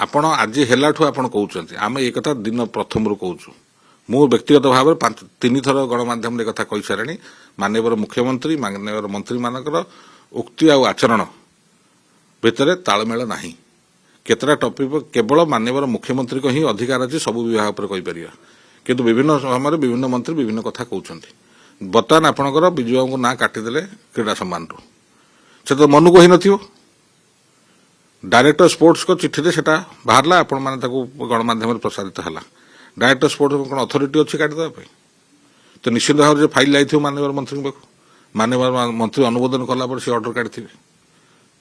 ଆପଣ ଆଜି ହେଲାଠୁ ଆପଣ କହୁଛନ୍ତି ଆମେ ଏ କଥା ଦିନ ପ୍ରଥମରୁ କହୁଛୁ। ମୁଁ ବ୍ୟକ୍ତିଗତ ଭାବରେ 3 ଥର ଗଣମାଧ୍ୟମରେ କଥା କହିସାରିଣି। ମାନ୍ୟବର ମୁଖ୍ୟମନ୍ତ୍ରୀ ମାନ୍ୟବର ମନ୍ତ୍ରୀମାନଙ୍କର ଉକ୍ତି ଆଉ ଆଚରଣ ଭିତରେ ତାଳମେଳ ନାହିଁ। କେତେଟା ଟପିକ୍ କେବଳ ମାନ୍ୟବର ମୁଖ୍ୟମନ୍ତ୍ରୀଙ୍କ ହିଁ ଅଧିକାର ଅଛି ସବୁ ବିଭାଗ ଉପରେ କହିପାରିବା, କିନ୍ତୁ ବିଭିନ୍ନ ସମୟରେ ବିଭିନ୍ନ ମନ୍ତ୍ରୀ ବିଭିନ୍ନ କଥା କହୁଛନ୍ତି। ବର୍ତ୍ତମାନ ଆପଣଙ୍କର ବିଜୁ ବାବୁଙ୍କ ନାଁ କାଟିଦେଲେ କ୍ରୀଡ଼ା ସମ୍ମାନରୁ, ସେ ତ ମନକୁ ହେଇନଥିବ। ଡାଇରେକ୍ଟର ସ୍ପୋର୍ଟସଙ୍କ ଚିଠିରେ ସେଟା ବାହାରିଲା, ଆପଣମାନେ ତାକୁ ଗଣମାଧ୍ୟମରେ ପ୍ରସାରିତ ହେଲା। ଡାଇରେକ୍ଟର ସ୍ପୋର୍ଟସ କ'ଣ ଅଥରିଟି ଅଛି କାଟିଦେବା ପାଇଁ? ତ ନିଶ୍ଚିତ ଭାବରେ ଫାଇଲ୍ ଯାଇଥିବ ମାନ୍ୟବର ମନ୍ତ୍ରୀଙ୍କ ପାଖକୁ, ମାନ୍ୟବର ମନ୍ତ୍ରୀ ଅନୁମୋଦନ କଲା ପରେ ସେ ଅର୍ଡର କାଢିଥିବେ।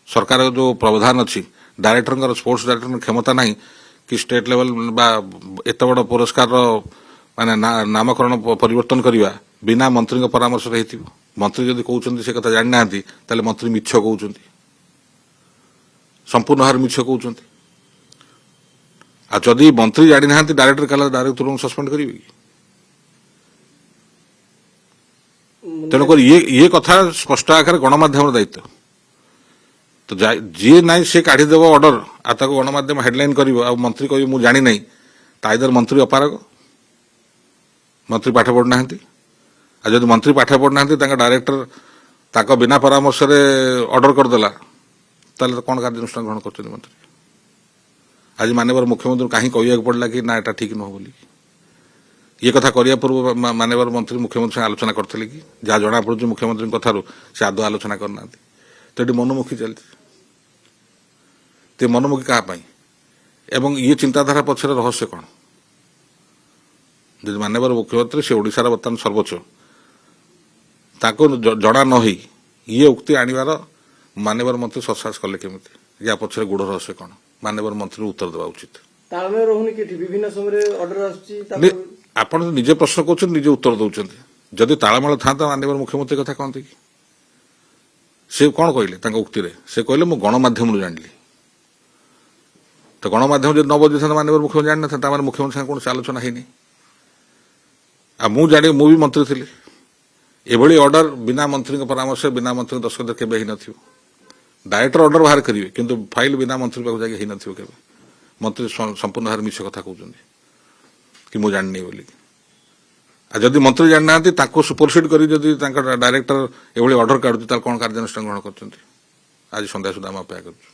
ସରକାର ଯେଉଁ ପ୍ରାवधान ଅଛି, ଡାଇରେକ୍ଟରଙ୍କର ସ୍ପୋର୍ଟସ ଡାଇରେକ୍ଟରଙ୍କ କ୍ଷମତା ନାହିଁ କି ଷ୍ଟେଟ୍ ଲେଭେଲ ବା ଏତେ ବଡ଼ ପୁରସ୍କାରର ମାନେ ନାମକରଣ ପରିବର୍ତ୍ତନ କରିବା ବିନା ମନ୍ତ୍ରୀଙ୍କ ପରାମର୍ଶରେ ହେଇଥିବ। ମନ୍ତ୍ରୀ ଯଦି କହୁଛନ୍ତି ସେ କଥା ଜାଣିନାହାନ୍ତି, ତାହେଲେ ମନ୍ତ୍ରୀ ମିଛ କହୁଛନ୍ତି, ସମ୍ପୂର୍ଣ୍ଣ ଭାବରେ ମିଛ କହୁଛନ୍ତି। ଆଉ ଯଦି ମନ୍ତ୍ରୀ ଜାଣିନାହାନ୍ତି ଡାଇରେକ୍ଟର କାଲେ ଡାଇରେକ୍ଟ ତୁରନ୍ତ ସସ୍ପେଣ୍ଡ କରିବେ କି? ତେଣୁକରି ଇଏ କଥା ସ୍ପଷ୍ଟ ଆକାରରେ ଗଣମାଧ୍ୟମର ଦାୟିତ୍ୱ। ତ ଯିଏ ନାହିଁ ସେ କାଢିଦେବ ଅର୍ଡର, ଆଉ ତାକୁ ଗଣମାଧ୍ୟମ ହେଡଲାଇନ କରିବ, ଆଉ ମନ୍ତ୍ରୀ କହିବ ମୁଁ ଜାଣି ନାହିଁ, ତାଇଦର ମନ୍ତ୍ରୀ ଅପାରଗ, ମନ୍ତ୍ରୀ ପାଠ ପଢୁନାହାନ୍ତି। ଆଉ ଯଦି ମନ୍ତ୍ରୀ ପାଠ ପଢୁନାହାନ୍ତି ତାଙ୍କ ଡାଇରେକ୍ଟର ତାଙ୍କ ବିନା ପରାମର୍ଶରେ ଅର୍ଡର କରିଦେଲା, ତାହେଲେ କ'ଣ କାର୍ଯ୍ୟାନୁଷ୍ଠାନ ଗ୍ରହଣ କରୁଛନ୍ତି ମନ୍ତ୍ରୀ? ଆଜି ମାନ୍ୟବର ମୁଖ୍ୟମନ୍ତ୍ରୀ କାହିଁ କହିବାକୁ ପଡ଼ିଲା କି ନା ଏଟା ଠିକ ନୁହଁ ବୋଲି? ये कथा करिया पूर्व माननीय मंत्री मुख्यमंत्री आलोचना करते कि जहाँ जना पड़े मुख्यमंत्री कथार से आदौ आलोचना करना, तो ये मनमुखी चलती मनमुखी क्या एवं ये चिंताधारा पक्षर रहस्य कौन? जब माननीय मुख्यमंत्री से ओडिशार बर्तमान सर्वोच्च जना न हो ये उक्ति आनिबार माननीय मंत्री सत्साहस कले केमी या पक्षर गुड़ रहस्य कौन? माननीय मंत्री उत्तर देवा उचित। ଆପଣ ନିଜେ ପ୍ରଶ୍ନ କରୁଛନ୍ତି, ନିଜେ ଉତ୍ତର ଦେଉଛନ୍ତି। ଯଦି ତାଳମେଳ ଥାନ୍ତା ମାନ୍ୟବର ମୁଖ୍ୟମନ୍ତ୍ରୀ କଥା କହନ୍ତି କି? ସେ କ'ଣ କହିଲେ ତାଙ୍କ ଉକ୍ତିରେ? ସେ କହିଲେ ମୁଁ ଗଣମାଧ୍ୟମରୁ ଜାଣିଲି। ତ ଗଣମାଧ୍ୟମ ଯଦି ନ ବୁଝିଥାନ୍ତା ମାନ୍ୟବର ମୁଖ୍ୟମନ୍ତ୍ରୀ ଜାଣିନଥାନ୍ତା, ଆମର ମୁଖ୍ୟମନ୍ତ୍ରୀ ସାଙ୍ଗେ କୌଣସି ଆଲୋଚନା ହେଇନି। ଆଉ ମୁଁ ଜାଣି ମୁଁ ବି ମନ୍ତ୍ରୀ ଥିଲି, ଏଭଳି ଅର୍ଡର ବିନା ମନ୍ତ୍ରୀଙ୍କ ପରାମର୍ଶ ବିନା ମନ୍ତ୍ରୀଙ୍କ ଦସ୍ତଖତ କେବେ ହେଇନଥିବ। ଡାଇରେକ୍ଟର ଅର୍ଡର ବାହାର କରିବେ, କିନ୍ତୁ ଫାଇଲ ବିନା ମନ୍ତ୍ରୀ ପାଖକୁ ଯାଇକି ହେଇନଥିବ କେବେ। ମନ୍ତ୍ରୀ ସମ୍ପୂର୍ଣ୍ଣ ଭାବରେ ମିଛ କଥା କହୁଛନ୍ତି कि मु जाननी बोली। जदि मंत्री जाना सुपरसीड कर डायरेक्टर एभली ऑर्डर काढुची कौन कार्यानुष्ठान ग्रहण कर आज संध्या सुधा अपेक्षा कर।